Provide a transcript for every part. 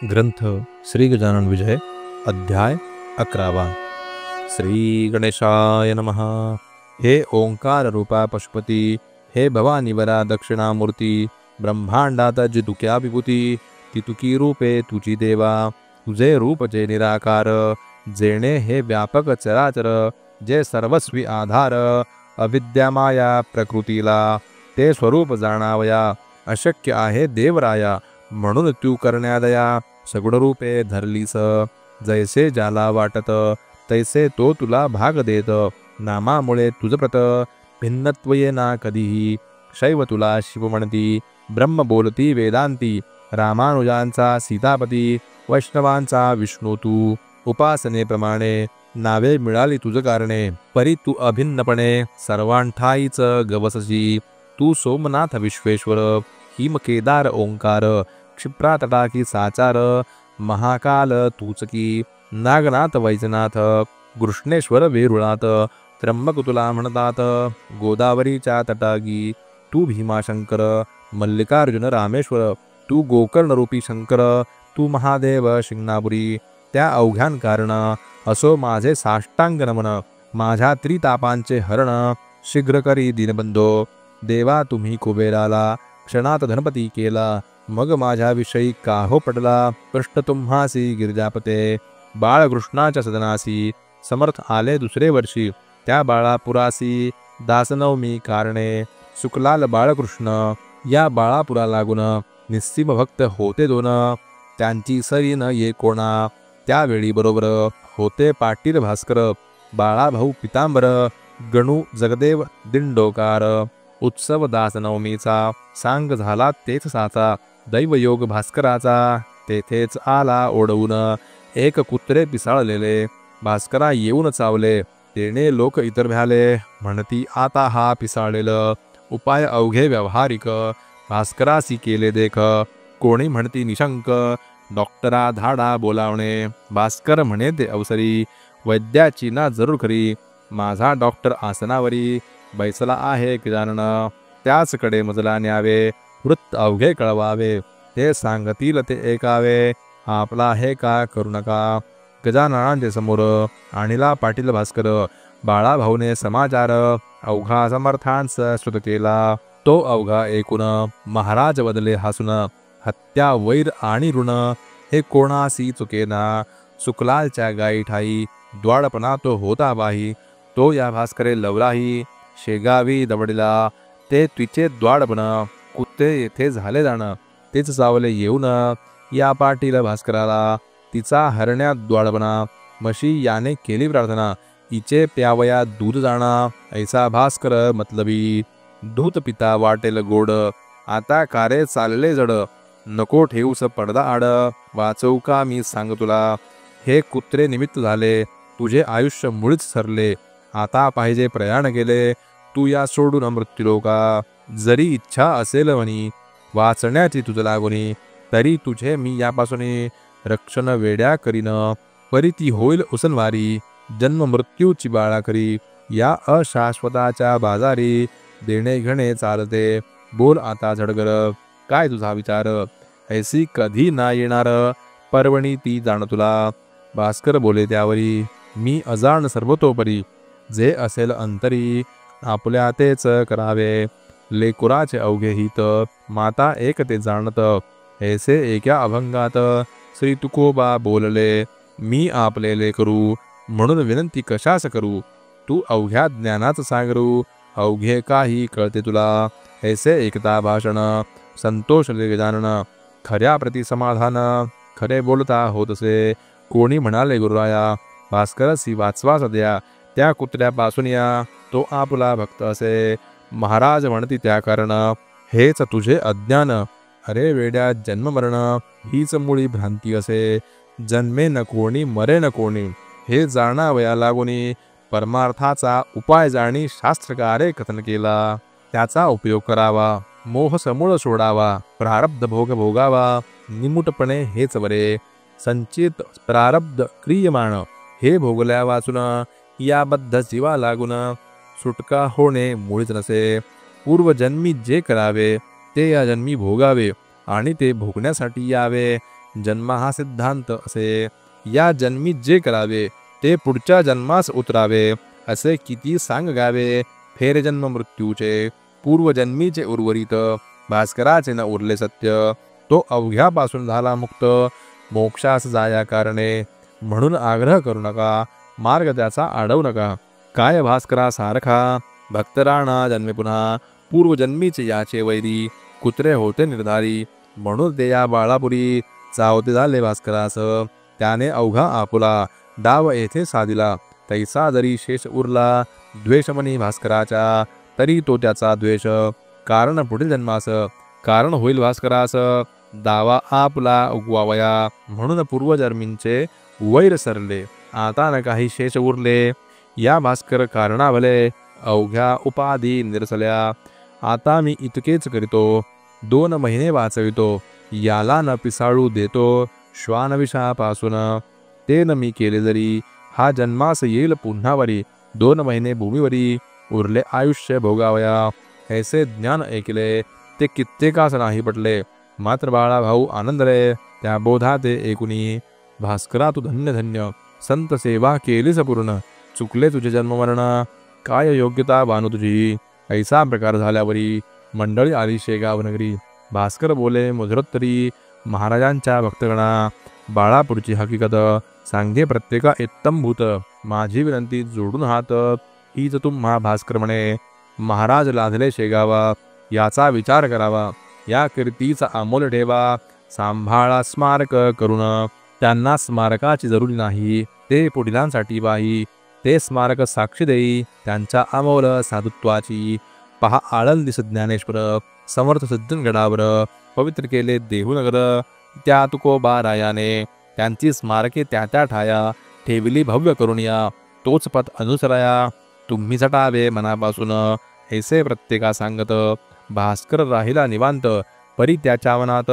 ग्रंथ श्री गजानन विजय अध्याय 11। श्री गणेशाय नमः। हे ओंकार रूपा पशुपती, हे भवानीवरा दक्षिणामूर्ती, ब्रह्मांडात जी तुक्या विभूती, ती तुकी रूपे तुझी देवा, तुझे रूप जे निराकार, जेणे हे व्यापक चराचर, जे सर्वस्वी आधार, अविद्यामाया प्रकृतीला ते स्वरूप जाणावया, अशक्य आहे देवराया, म्हणून तू करण्यादया सगुण रूपे धरलीस, जैसे ज्याला वाटत तैसे तो तुला भाग देत, नामामुळे तुझ प्रत भिन्नत्व येना कधीही, शैव तुला शिव म्हणती, ब्रह्म बोलती वेदांती, रामानुजांचा सीतापती, वैष्णवांचा विष्णू तू, उपासनेप्रमाणे नावे मिळाली तुझ कारणे, परी तू अभिन्नपणे सर्वांठाईच गवससी, तू सोमनाथ विश्वेश्वर, हिमकेदार ओंकार, क्षिप्रा तटाकी साचार, महाकाल तूचकी, नागनाथ वैजनाथ, कृष्णेश्वर वेरुळात, त्र्यंबक तुला म्हणतात, गोदावरीच्या तटागी तू भीमाशंकर, मल्लिकार्जुन रामेश्वर, तू गोकर्णरूपी शंकर, तू महादेव शिंगणापुरी, त्या अवघ्यान कारण असो माझे साष्टांग नमन, माझ्या त्रितापांचे हरण शीघ्र करी दीनबंधो, देवा तुम्ही कुबेराला क्षणात धनपती केला, मग माझ्याविषयी काहो पडला कष्ट तुम्हासी गिरिजापते, बाळकृष्णाच्या सदनासी समर्थ आले दुसरे वर्षी, त्या बाळापुरासी दासनवमी कारणे, सुकलाल बाळकृष्ण, या बाळापुरा लागून निस्सीम भक्त होते दोन, त्यांची सरी न ये कोणा, त्यावेळी बरोबर होते पाटील भास्कर, बाळाभाऊ पितांबर, गणू जगदेव दिंडोकार, उत्सव दासनवमीचा सांग झाला तेच साचा, दैवयोग भास्कराचा तेथेच आला ओढवून, एक कुत्रे पिसाळलेले भास्करा येऊन चावले, तेने लोक इतर भ्याले, म्हणती आता हा पिसाळलेल, उपाय अवघे व्यावहारिक, भास्करासी केले देख, कोणी म्हणती निशंक, डॉक्टरा धाडा बोलावणे, भास्कर म्हणे ते अवसरी, वैद्याची ना जरूर खरी, माझा डॉक्टर आसनावरी बैसला आहे गजानन, त्याचकडे मजला न्यावे, वृत्त अवघे कळवावे, ते सांगतील ते ऐकावे, आपला हे का करू नका, गजाननांचे समोर आणिला पाटील भास्कर, बाळाभाऊने समाचार अवघा समर्थांस श्रुत केला, तो अवघा ऐकून महाराज बदले हसून, हत्या वैर आणि ऋण हे कोणासी चुकेना, सुकलालच्या गाई ठाई द्वाडपणा तो होता बाही, तो या भास्करे लवलाही शेगावी दवडला, ते तिचे द्वाडपण कुत्ते येथे झाले जाणं, तेच चावले येऊन या पाटील भास्कराला, तिचा हरण्यात द्वाडपणा, म्हशी याने केली प्रार्थना, इचे प्यावया दूध जाणा, ऐसा भास्कर मतलबी, दूध पिता वाटेल गोड, आता कारे चालले जड, नको ठेवूस पडदा आड, वाचवू का मी सांग तुला, हे कुत्रे निमित्त झाले, तुझे आयुष्य मुळीच सरले, आता पाहिजे प्रयाण गेले, तू या सोडून मृत्यूलोका, जरी इच्छा असेल म्हणी वाचण्याची तुझ लागुनी, तरी तुझे मी यापासून रक्षण वेड्या करीन, परी ती होईल उसनवारी, जन्म मृत्यूची बाळा करी, या अशाश्वताच्या बाजारी, देणे घेणे चालते, बोल आता झडगर, काय तुझा विचार, ऐसी कधी ना येणार, पर्वणी ती जाण तुला, भास्कर बोले त्यावरी, मी अजाण सर्वतोपरी, जे असेल अंतरी आपल्या तेच करावे, लेकुराचे अवघे हित माता एक ते जाणत, ऐसे एका अभंगात श्री तुकोबा बोलले, मी आपले लेकरू म्हणून विनंती कशास करू, तू अवघ्या ज्ञानाच सागरू, अवघे काही कळते तुला, ऐसे एकता भाषण संतोषले गजानन, खऱ्या प्रति समाधान खरे बोलता होतसे, कोणी म्हणाले गुरुराया भास्करसी वाचवा सध्या, त्या कुत्र्यापासून या तो आपला भक्त असे, महाराज म्हणती त्या कारण हेच तुझे अज्ञान, अरे वेड्या जन्म मरण हीच मुळी भ्रांती असे, जन्मे न कोणी मरे न कोणी, हे जाणावया लागुनी, परमार्थाचा उपाय जाणी शास्त्रकारे कथन केला, त्याचा उपयोग करावा, मोह समूळ सोडावा, प्रारब्ध भोग भोगावा, निमुटपणे हेच बरे, संचित प्रारब्ध क्रियमाण, हे भोगल्या वाचून याबद्ध जीवा लागून, सुटका होणे मुळीच नसे, पूर्वजन्मी जे करावे ते या जन्मी भोगावे, आणि ते भोगण्यासाठी यावे, जन्म हा सिद्धांत असे. या जन्मी जे करावे ते पुढच्या जन्मास उतरावे असे किती सांगावे. फेरजन्म मृत्यूचे पूर्वजन्मीचे उर्वरित भास्कराचे न उरले सत्य. तो अवघ्यापासून झाला मुक्त, मोक्षास जाया कारणे. म्हणून आग्रह करू नका, मार्ग त्याचा अडवू नका. काय भास्करा सारखा भक्तराणा जन्मे पुन्हा, पूर्वजन्मीचे याचे वैरी कुत्रे होते निर्धारी. म्हणून ते या बाळापुरी चावते झाले भास्करास. त्याने अवघा आपुला डाव येथे साधिला, तैसा जरी शेष उरला द्वेषमनी भास्कराच्या, तरी तो त्याचा द्वेष कारण पुढील जन्मास कारण होईल भास्करास. दावा आपला उगवावया म्हणून पूर्वजन्मींचे वैर सरले, आता न काही शेष उरले. या भास्कर कारणावले अवघ्या उपाधी निरसल्या. आता मी इतकेच करीतो, 2 महिने वाचवितो, याला न पिसाळू देतो श्वानविषापासून. ते न मी केले जरी हा जन्मास येईल पुन्हावरी. 2 महिने भूमीवरी उरले आयुष्य भोगावया. ऐसे ज्ञान ऐकले ते कित्येकास नाही पटले. मात्र बाळा भाऊ आनंद रे त्या बोधा ते ऐकुनी. भास्करा तू धन्य धन्य, संत सेवा केलीस पूर्ण. चुकले तुझे जन्ममरण, काय योग्यता बानू तुझी. ऐसा प्रकार झाल्यावरी मंडळी आली शेगाव नगरी. भास्कर बोले मुजरोत्तरी महाराजांच्या भक्तगणा. बाळापूरची हकीकत सांगे प्रत्येका इत्तमभूत. माझी विनंती जोडून हात, हीच तुम्हा भास्कर म्हणे. महाराज लाधले शेगावा, याचा विचार करावा. या कीर्तीचा अमोल ठेवा, सांभाळा स्मारक करून. त्यांना स्मारकाची जरुरी नाही, ते पुढीलांसाठी बाई. ते स्मारक साक्षी देई त्यांच्या अमोल साधुत्वाची. पहा आळंदी ज्ञानेश्वर समर्थ सज्जनगडावर पवित्र केले देहूनगर. त्या तुकोबारायाने त्यांची स्मारके त्या त्या ठाया ठेविली भव्य करून या. तोच पथ अनुसराया तुम्ही झटावे मनापासून. ऐसे प्रत्येका सांगत भास्कर राहिला निवांत. परी त्याच्या मनात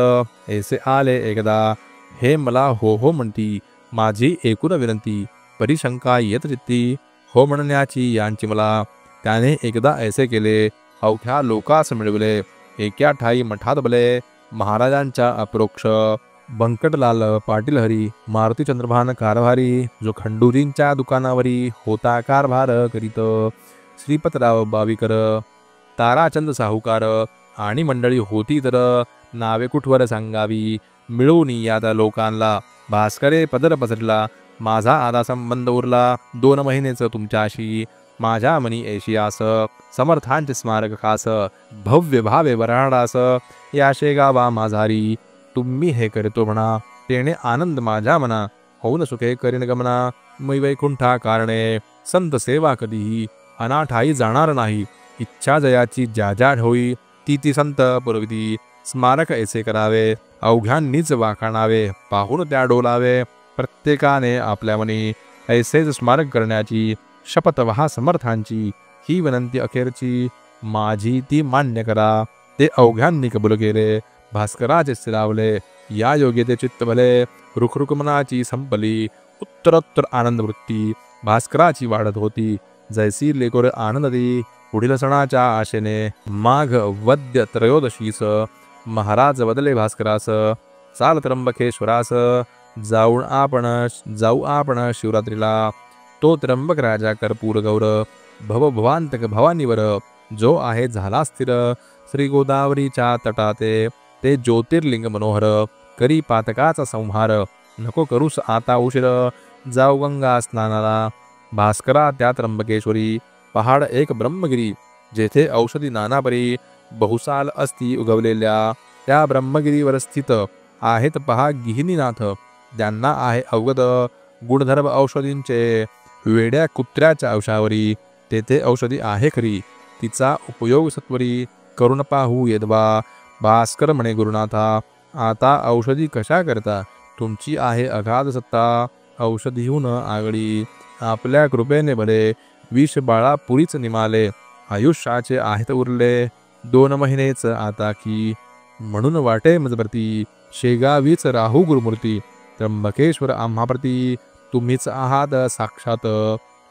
ऐसे आले एकदा, हे मला हो हो म्हणती माझी एकूण विनंती. परिशंका येत चित्ती हो म्हणण्याची यांची मला. त्याने एकदा ऐसे केले, अवघ्या लोकास मिळविले. एका ठाई मठात बले महाराजांच्या अप्रोक्ष. बंकटलाल पाटील हरी मारुती चंद्रभान कारभारी, जो खंडूजींच्या दुकानावरी होता कारभार करीत. श्रीपतराव बावीकर, ताराचंद साहुकार आणि मंडळी होती तर नावे कुठवर सांगावी. मिळून यात लोकांना भास्करे पदर पसरला. माझा आधा संबंध उरला 2 महिनेच तुमच्याशी. माझ्या मनी ऐशियास समर्थांचे स्मारक खास. भव्य भावे वराडास या शेगावा माझारी. तुम्ही हे करतो म्हणा, तेने आनंद माझ्या मना. होऊन सुखे करीन गमना, मै वैकुंठा कारणे. संत सेवा कधीही अनाठाई जाणार नाही. इच्छा जयाची ज्या ज्या होई, ती संत पुरविती. स्मारक ऐसे करावे, अवघ्यांनीच वाखाणावे. पाहून त्या डोलावे, प्रत्येकाने आपल्या मनी. ऐसेच स्मारक करण्याची शपथ वहा समर्थांची. ही विनंती अखेरची माझी ती मान्य करा. ते अवघ्यांनी कबूल केले, भास्कराचे स्थिरावले. या योगे ते चित्त भले, रुखरुख मनाची संपली. उत्तरोत्तर आनंद वृत्ती भास्कराची वाढत होती. जैसी लेकोर आनंदी. पुढील सणाच्या आशेने माघ वद्य त्रयोदशीस महाराज बदले भास्करास. चाल त्र्यंबकेश्वरास जाऊ आपण शिवरात्रीला. तो त्र्यंबक राजा कर्पूर गौर भवभवांतक भवानीवर. जो आहे झाला स्थिर श्री गोदावरीच्या तटाते. ते ज्योतिर्लिंग मनोहर करी पातकाचा संहार. नको करूस आता उशीर, जाऊ गंगा स्नानाला. भास्करा त्या त्र्यंबकेश्वरी पहाड एक ब्रह्मगिरी. जेथे औषधी नानापरी बहुसाल असती उगवलेल्या. त्या ब्रह्मगिरीवर स्थित आहेत पहा गिहिनीनाथ. त्यांना आहे अवगत गुणधर्म औषधींचे. वेड्या कुत्र्याच्या औषावरी तेथे औषधी आहे खरी. तिचा उपयोग सत्वरी करून पाहू येदवा. भास्कर म्हणे गुरुनाथा, आता औषधी कशा करता. तुमची आहे अगाध सत्ता, औषधीहून आगळी. आपल्या कृपेने भले विष बाळा पुरीच निमाले. आयुष्याचे आहेत उरले 2 महिनेच आता की. म्हणून वाटे मजबरती शेगावीच राहू गुरुमूर्ती. त्र्यंबकेश्वर आम्हाप्रती तुम्हीच आहात साक्षात.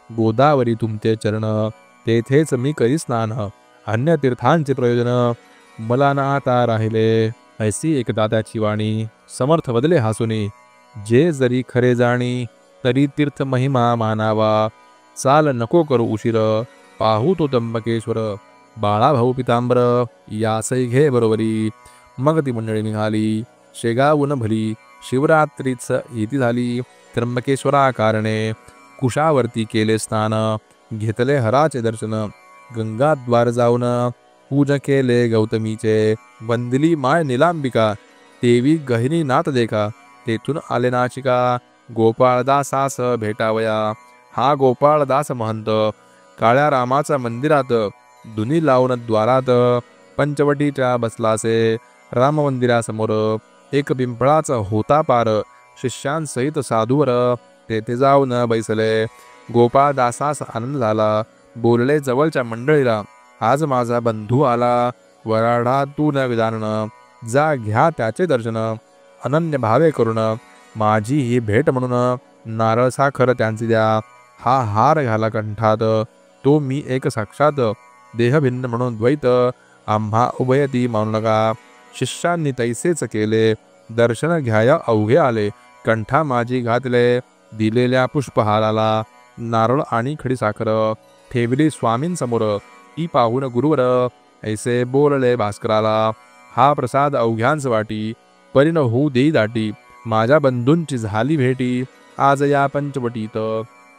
गोदावरी तुमचे चरण तेथेच मी करी स्नान. अन्य तीर्थांचे प्रयोजन मला ना आता राहिले. ऐसी एकदा त्याची वाणी. समर्थ बदले हासुनी, जे जरी खरे जाणी तरी तीर्थ महिमा मानावा. चाल नको करू उशीर, पाहू तो त्र्यंबकेश्वर. बाळा भाऊ पितांबर, यासई घे बरोबरी. मग ती मंडळी निघाली शेगावून भली. शिवरात्रीच येती झाली त्र्यंबकेश्वरा कारणे. कुशावरती केले स्नान, घेतले हराचे दर्शन. गंगाद्वार जाऊन पूज केले गौतमीचे. वंदिली माय निलांबिका, देवी गहिनी नाथ देखा. तेथून आले नाशिका, गोपाळदासास भेटावया. हा गोपाळदास महंत, काळ्या रामाच्या मंदिरात धुनी लावून द्वारात. पंचवटीच्या बसलासे राम मंदिरासमोर. एक पिंपळाचा होता पार, शिष्यांसहित साधूवर. तेथे जाऊन बैसले. गोपाळदासास आनंद झाला. बोलले जवळच्या मंडळीला, आज माझा बंधू आला. वराडातून गजानन, जा घ्या त्याचे दर्शन. अनन्य भावे करून माझी ही भेट म्हणून. नारळ साखर त्यांची द्या, हा हार घाला कंठात. तो मी एक साक्षात, देह भिन्न म्हणून द्वैत. आम्हा उभयती मानू नका. शिष्यांनी तैसेच केले, दर्शन घ्याया अवघे आले. कंठा माझी घातले, दिलेल्या पुष्पहाराला. नारळ आणि खडीसाखर ठेवली स्वामींसमोर. ती पाहून गुरुवर ऐसे बोलले भास्कराला, हा प्रसाद अवघ्यांच वाटी. परिण होऊ देई दाटी, माझ्या बंधूंची झाली भेटी. आज या पंचवटीत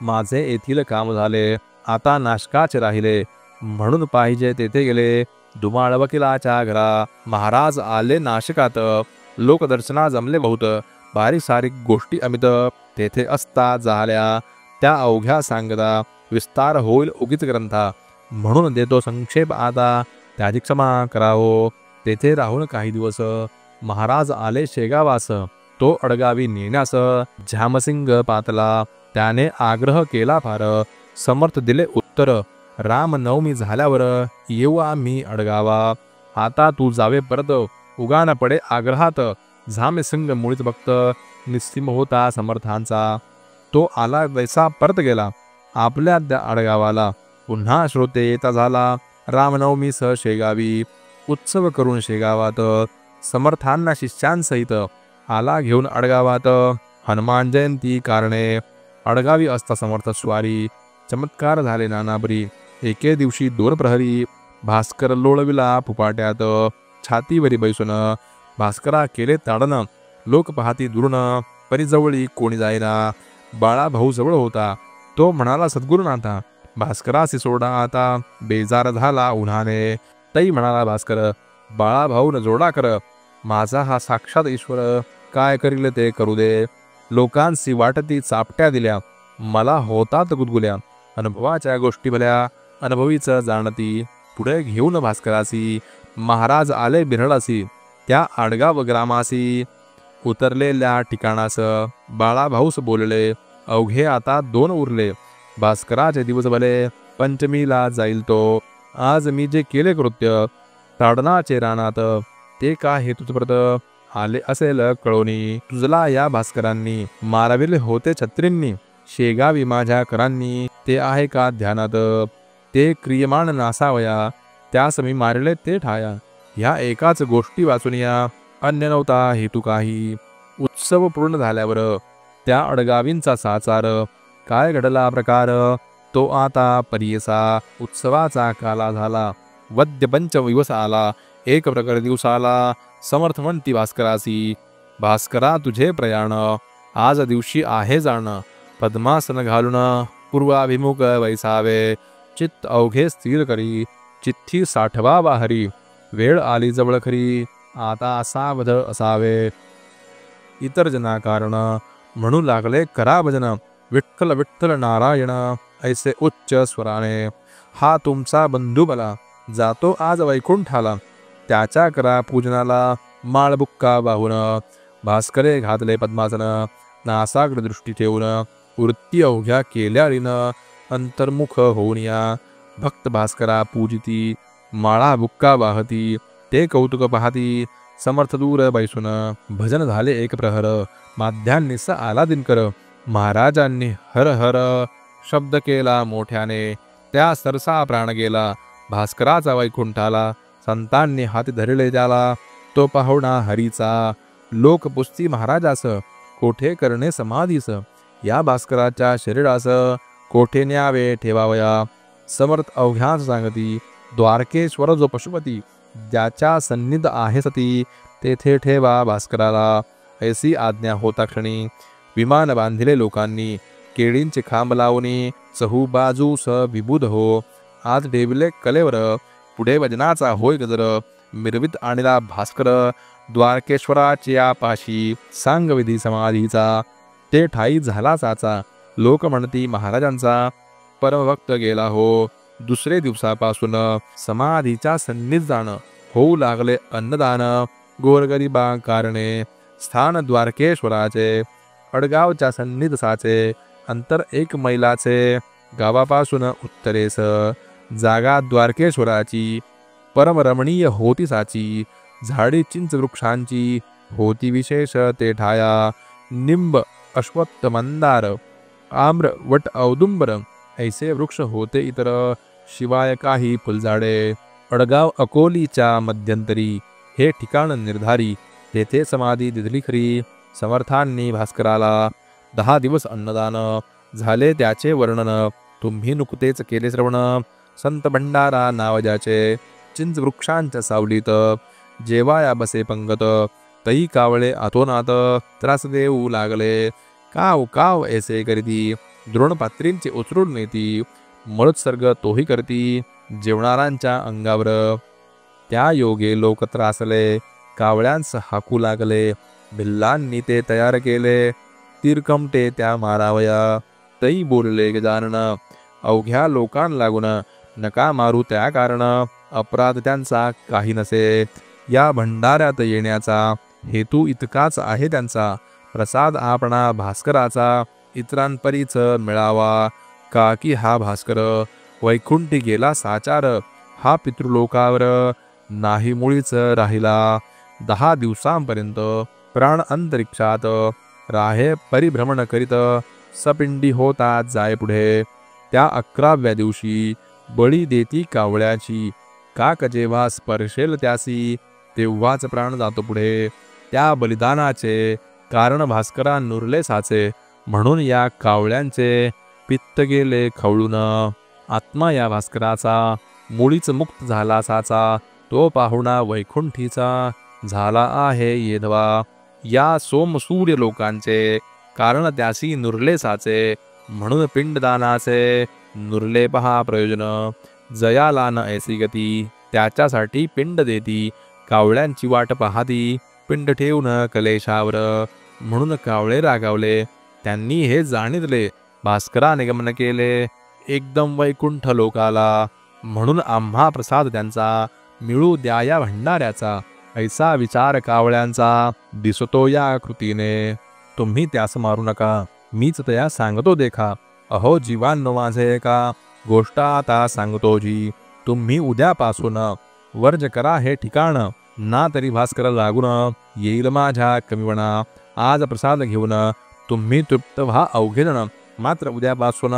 माझे येथील काम झाले. आता नाशकाचे राहिले, म्हणून पाहिजे तेथे गेले. धुमाळ वकिलाच्या घरा महाराज आले नाशिकात. लोकदर्शना जमले बहुत, बारीक सारीक गोष्टी अमित. तेथे असता झाल्या त्या अवघ्या सांगता. विस्तार होईल उगीच ग्रंथा, म्हणून देतो संक्षेप आता. त्याची क्षमा करावो. तेथे राहून काही दिवस महाराज आले शेगावास. तो अडगावी नेण्यास झामसिंग पातला. त्याने आग्रह केला फार, समर्थ दिले उत्तर. रामनवमी झाल्यावर येऊ आम्ही अडगावा. आता तू जावे परत, उगान पडे आग्रहात. झामसिंग मुळीच भक्त, निस्सीम होता समर्थांचा. तो आला वैसा परत गेला आपल्या त्या अडगावाला. पुन्हा श्रोते येता झाला रामनवमी सह शेगावी. उत्सव करून शेगावात समर्थांना शिष्यांसहित आला घेऊन अडगावात. हनुमान जयंती कारणे अडगावी असता समर्थ स्वारी. चमत्कार झाले नानाबरी, एके दिवशी 2 प्रहरी. भास्कर लोळविला फुपाट्यात, छातीवरी बैसून. भास्करा केले ताडन, लोक पाहती दुरून. परिजवळी कोणी जाईना, बाळा भाऊ जवळ होता. तो म्हणाला सद्गुरुनाथा, भास्करासी सोडा आता. बेजार झाला उन्हाने, तई म्हणाला भास्कर, बाळा भाऊ न जोडा कर. माझा हा साक्षात ईश्वर, काय करील ते करू दे. लोकांसी वाटती चापट्या दिल्या, मला होतात गुदगुल्या. अनुभवाच्या गोष्टी भल्या, अनुभवीच जाणती. पुढे घेऊन भास्करासी महाराज आले बिरळासी. त्या आडगाव ग्रामासी उतरलेल्या ठिकाणास बाळा भाऊस बोलले, अवघे आता 2 उरले. भास्कराचे दिवस भले, पंचमीला जाईल तो. आज मी जे केले कृत्य ताडनाचे रानात, ते का हेतूच व्रत आले असेल कळोनी. तुझला या भास्करांनी माराविले होते छत्रींनी. शेगावी माझ्या करांनी ते आहे का ध्यानात. ते क्रियमाण नासावया, त्यास मी मारले ते ठाया. ह्या एकाच गोष्टी वाचून या, अन्य नव्हता हेतू काही. उत्सव पूर्ण झाल्यावर त्या अडगावींचा साचार. काय घडला प्रकार तो आता परियसा. उत्सवाचा काला झाला, वद्य पंचविवस आला. एक प्रकार दिवसाला, समर्थ म्हणती भास्करासी, भास्करा तुझे प्रयाण आज दिवशी आहे जाण. पद्मासन घालून पूर्वाभिमुख वैसावे. चित्त अवघे स्थिर करी, चिठ्ठी साठवा बाहरी. वेळ आली जवळ खरी, आता सावध असावे. इतर जना कारण म्हणू लागले करा भजन. विठ्ठल विठ्ठल नारायण ऐसे उच्च स्वराने. हा तुमचा बंधू मला, जातो आज वैकुंठाला. त्याच्या करा पूजनाला, माळबुक्का वाहून. भास्करे घातले पद्मासन, नासाकडे दृष्टी ठेवून. वृत्ती अवघ्या केल्यारीन, अंतर्मुख होऊन या. भक्त भास्करा पूजिती, माळा बुक्का वाहती. ते कौतुक पाहती, समर्थ दूर बैसून. भजन झाले एक प्रहर, माध्यान्नीस आला दिनकर. महाराजांनी हर हर शब्द केला मोठ्याने. त्या सरसा प्राण गेला, भास्कराचा वैकुंठाला. संतांनी हाती धरले त्याला, तो पाहुणा हरीचा. लोकपुस्ती महाराजास कोठे करणे समाधीस, या भास्कराच्या शरीरास कोठे न्यावे ठेवावया. समर्थ अवघ्यास सांगती, द्वारकेश्वर जो पशुपती, ज्याच्या सन्निध आहे सती, तेथे ठेवा भास्कराला. ऐसी आज्ञा होता क्षणी विमान बांधिले लोकांनी, केळींचे खांब लावणी चहू बाजूस विबुध हो. आज ठेविले कलेवर, पुढे वजनाचा होय गजर, मिरवित आणला भास्कर द्वारकेश्वराच्या पाशी, सांगविधी समाधीचा. ते ठाई झाला साचा, लोक म्हणती महाराजांचा, परमभक्त गेला हो. दुसरे दिवसापासून समाधीच्या सन्निध जाणं, होऊ लागले अन्नदान गोरगरिबा कारणे. स्थान द्वारकेश्वराचे, अडगावच्या सन्निध साचे, अंतर 1 मैलाचे, गावापासून उत्तरेस. जागा द्वारकेश्वराची, परमरमणीय होती साची, झाडी चिंच वृक्षांची होती विशेष ते ठाया. निंब अश्वत्थ मंदार आम्र वट औदुंबर ऐसे वृक्ष होते इतर, शिवाय काही फुलझाडे. अडगाव अकोलीच्या मध्यंतरी हे ठिकाण निर्धारी, तेथे समाधी दिधली खरी. समर्थांनी भास्कराला 10 दिवस अन्नदान, झाले त्याचे वर्णन तुम्ही नुकतेच केले श्रवण. संत भंडारा नाव ज्याचे, चिंच वृक्षांच्या सावलीत, जेवाया बसे पंगत, तई कावळे आतोनात, त्रास देऊ लागले. काव काव ऐसे करीती, द्रोणपात्रींचे उचलून नेती, मळोत्सर्ग तोही करती जेवणारांच्या अंगावर. त्या योगे लोक त्रासले, कावळ्यांस हाकू लागले. भिल्लांनी ते तयार केले, तिरकमटे त्या मारावया. तई बोलले गजानन, अवघ्या लोकां लागून नका मारू त्या कारण, अपराध त्यांचा काही नसे. या भंडाऱ्यात येण्याचा हेतू इतकाच आहे त्यांचा, प्रसाद आपणा भास्कराचा इतरांपरीच मिळावा. का की हा भास्कर वैकुंठी गेला साचार, हा पितृलोकावर नाही मुळीच राहिला. 10 दिवसांपर्यंत प्राण अंतरिक्षात राहे परिभ्रमण करीत, सपिंडी होता जाय पुढे. त्या 11व्या दिवशी बळी देती कावळ्याची, काक जेव्हा स्पर्शेल त्यासी, तेव्हाच प्राण जातो पुढे. त्या बलिदानाचे कारण भास्करा नुरले साचे, म्हणून या कावळ्यांचे पित्त गेले खवळून. आत्मा या भास्कराचा मुळीच मुक्त झाला साचा, तो पाहुणा वैकुंठीचा झाला आहे येधवा. या सोमसूर्य लोकांचे कारण त्यासी नुरले साचे, म्हणून पिंडदानाचे नुरले पहा प्रयोजन. जयाला न ऐसी गती, त्याच्यासाठी पिंड देती, कावळ्यांची वाट पाहती पिंड ठेवून कलेशावर. म्हणून कावळे रागावले, त्यांनी हे जाणितले, भास्कराने गमन केले एकदम वैकुंठ लोकाला. म्हणून आम्हा प्रसाद त्यांचा मिळू द्या या भंडाऱ्याचा, ऐसा विचार कावळ्यांचा दिसतो या कृतीने. तुम्ही त्यास मारू नका, मीच त्या सांगतो देखा. अहो जीवांनो माझे का, गोष्ट आता सांगतो जी. तुम्ही उद्यापासून वर्ज करा हे ठिकाण, ना तरी भास्कर लागून येईल माझ्या कमीवणा. आज प्रसाद घेऊन तुम्ही तृप्त व्हा अवघेजण, मात्र उद्यापासून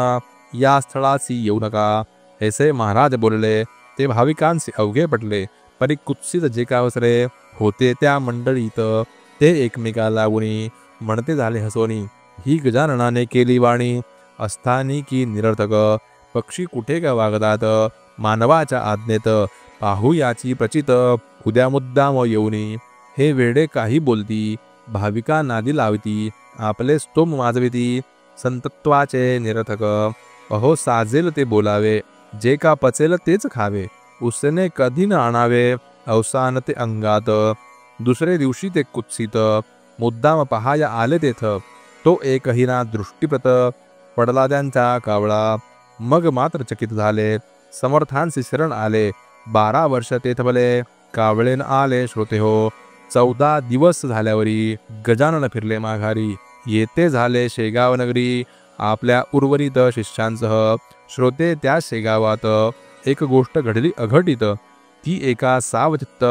या स्थळासी येऊ नका. ऐसे महाराज बोलले, ते भाविकांचे अवघे पटले. परी कुत्सित जे कावसरे होते त्या मंडळीत, ते एकमेकाला लागुनी म्हणते झाले हसोनी, ही गजाननाने केली वाणी असतानी की निरर्थक. पक्षी कुठे का वागतात, मानवाच्या आज्ञेत पाहू याची प्रचित. उद्या मुद्दाम येऊनी हे वेडे काही बोलती, भाविका नादी लावती आपले स्तोम वाजविती. संतत्वाचे निरर्थक, अहो साजेल ते बोलावे, जे का पचेल तेच खावे. उसने कधी न आणावे अवसान ते अंगात. दुसरे दिवशी ते कुत्सित, मुद्दाम पहाया आले तेथ. तो एकही ना दृष्टीप्रत पडला त्यांचा कावळा. मग मात्र चकित झाले, समर्थांचे शरण आले. 12 वर्ष तेथबले कावळेन आले श्रोते हो. 14 दिवस झाल्यावरी गजानन फिरले माघारी. येते झाले शेगाव नगरी, आपल्या उर्वरित शिष्यांसह. श्रोते त्या शेगावात एक गोष्ट घडली अघटित, ती एका सावचित्त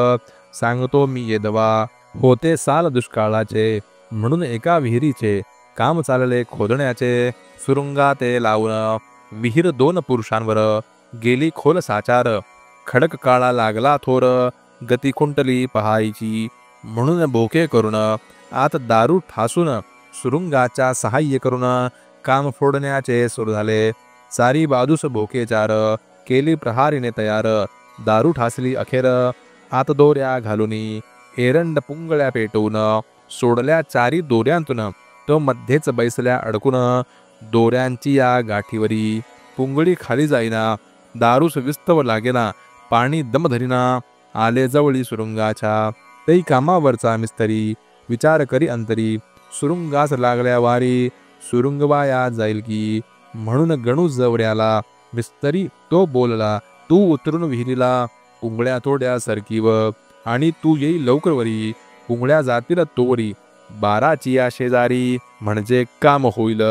सांगतो मी येदवा. होते साल दुष्काळाचे, म्हणून एका विहिरीचे काम चालले खोदण्याचे. सुरुंगा ते लावून विहीर 2 पुरुषांवर, गेली खोल साचार. खडक काळा लागला थोर, गती खुंटली पहायची. म्हणून बोके करून आत दारू ठासून सुरुंगाच्या सहाय्य करून काम फोडण्याचे सुरू झाले. सारी बाजूस बोके चार केली प्रहारीने तयार. दारू ठासली अखेर आत दोऱ्या घालुनी. एरंड पुंगळ्या पेटवून सोडल्या चारी दोऱ्यांतून. तो मध्येच बैसल्या अडकून दोऱ्यांची या गाठीवरी. पुंगळी खाली जाईना, दारूस विस्तव लागेना. पाणी दम धरीना, आले जवळी सुरुंगाच्या. तै कामावरचा मिस्त्री विचार करी अंतरी. सुरुंगास लागल्या वारी, सुरुंग वाया जाईल की. म्हणून गणू जवऱ्याला मिस्त्री तो बोलला, तू उतरून विहिरीला. पुंगळ्या तोड्या सरकीव आणि तू येई लवकर वरी. पुंगळ्या जातील तोवरी, 12ची या शेजारी. म्हणजे काम होईल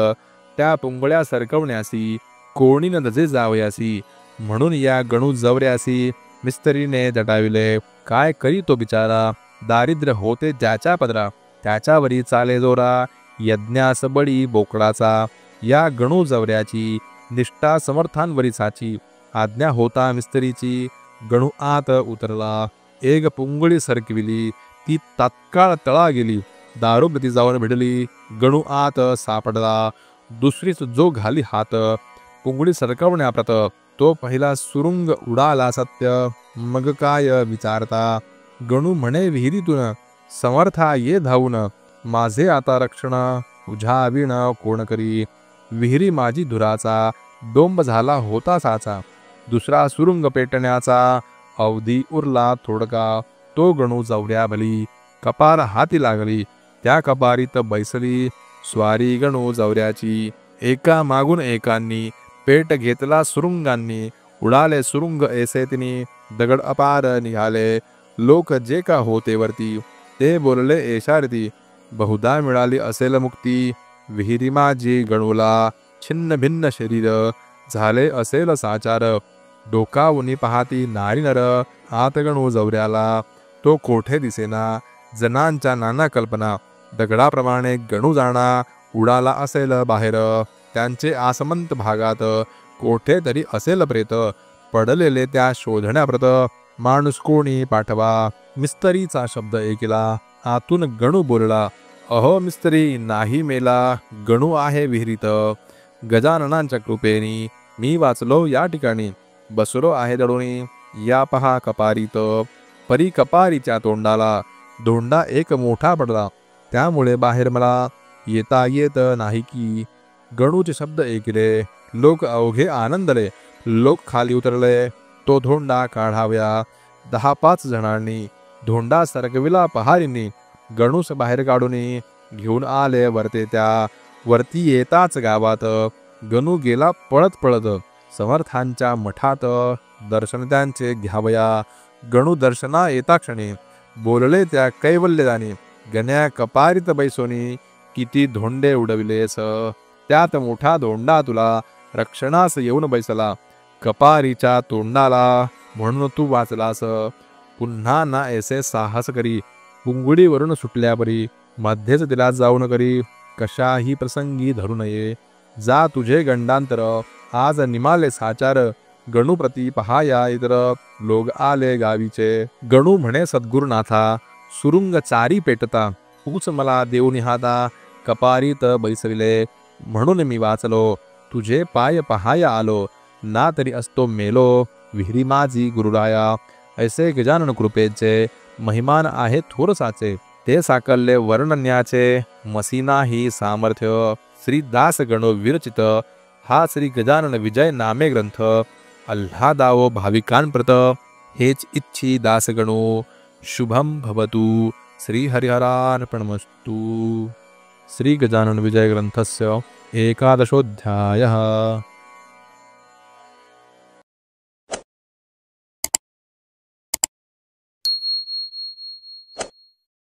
त्या पुंगळ्या सरकवण्यासी. कोणीन दजे जावयासी. म्हणून या गणू जवऱ्यासी मिस्त्रीने दटाविले. काय करी तो बिचारा, दारिद्र्य होते ज्याच्या पदरा. त्याच्यावरी चाले जोरा, यज्ञास बळी बोकडाचा. या गणू जवऱ्याची निष्ठा समर्थांवरी साची. आज्ञा होता मिस्त्रीची, गणू आत उतरला. एक पुंगळी सरकविली, ती तात्काळ तळा गेली. दारूगती जाऊन भिडली, गणू आत सापडला. दुसरीच जो घाली हात, पुंगळी सरकवण्याप्रत. तो पहिला सुरुंग उडाला सत्य, मग काय विचारता. गणू म्हणे विहिरीतून, समर्था ये धावून. माझे आता रक्षण, तुझ्या विण कोण करी. विहिरी माझी धुराचा, डोंब झाला होता साचा. दुसरा सुरुंग पेटण्याचा, अवधी उरला थोडका. तो गणू जवऱ्या भली, कपार हाती लागली. त्या कपारीत बैसली स्वारी गणू जवऱ्याची. एका मागून एकांनी पेट घेतला सुरुंगांनी. उडाले सुरुंग ऐसेतिनी, दगड अपार निघाले. लोक जे का होते वरती, ते बोलले ऐशारती. बहुधा मिळाली असेल मुक्ती, विहिरी माझी गणूला. छिन्न भिन्न शरीर झाले असेल साचार. डोकावुनी पाहती नारी नर, आत गणू जवऱ्याला. तो कोठे दिसेना, जनांच्या नाना कल्पना. दगडाप्रमाणे गणू जाणा, उडाला असेल बाहेर. त्यांचे आसमंत भागात, कोठे तरी असेल प्रेत. पडलेले त्या शोधण्याप्रत, माणूस कोणी पाठवा. मिस्त्रीचा शब्द ऐकला, आतून गणू बोलला. अहो मिस्त्री नाही मेला, गणू आहे विहिरीत. गजाननांच्या कृपेनी मी वाचलो या ठिकाणी. बसलो आहे दडोनी, या पहा कपारीत. परी कपारीच्या तोंडाला धोंडा एक मोठा पडला. त्यामुळे बाहेर मला येता येत नाही की. गणूचे शब्द ऐकले, लोक अवघे आनंदले. लोक खाली उतरले, तो धोंडा काढाव्या. 10-5 जणांनी धोंडा सरकविला पहारींनी. गणूस बाहेर काढून घेऊन आले वरते त्या. वरती येताच गावात गणू गेला पळत पळत. समर्थांच्या मठात दर्शन त्यांचे घ्यावया. गणू दर्शना येता क्षणी, बोलले त्या कैवल्यदानी. गण्या कपारीत बैसोनी, किती धोंडे उडविलेस. त्यात मोठा धोंडा तुला रक्षणास येऊन बैसला. कपारीच्या तोंडाला म्हणून तू वाचलास. पुन्हा ना ऐसे साहस करी. पुंगुडीवरून सुटल्या परी, मध्येच तिला जाऊन करी. कशाही प्रसंगी धरू नये. जा तुझे गंडांतर, आज निमाले साचार. गणूप्रती पहाया इतर, लोग आले गावीचे. गणू म्हणे सद्गुरुनाथा, सुरुंग चारी पेटता. तूच मला देऊन हाता, कपारीत बैसविले. म्हणून मी वाचलो, तुझे पाय पहाया आलो. ना तरी असतो मेलो, विहिरी माझी गुरुराया. ऐसे गजानन कृपेचे, महिमान आहे थोरसाचे. ते साकल्ले वर्णन्याचे, मसीनाही सामर्थ्य. श्री दास गणो विरचित, हा श्री गजानन विजय नामे ग्रंथ. अल्हादावो भाविकांप्रत, हेच इच्छी दास गणो. शुभम भवतु. श्री हरिहरार्पणमस्तु. श्री गजानन विजय ग्रंथस्य 11ोऽध्यायः.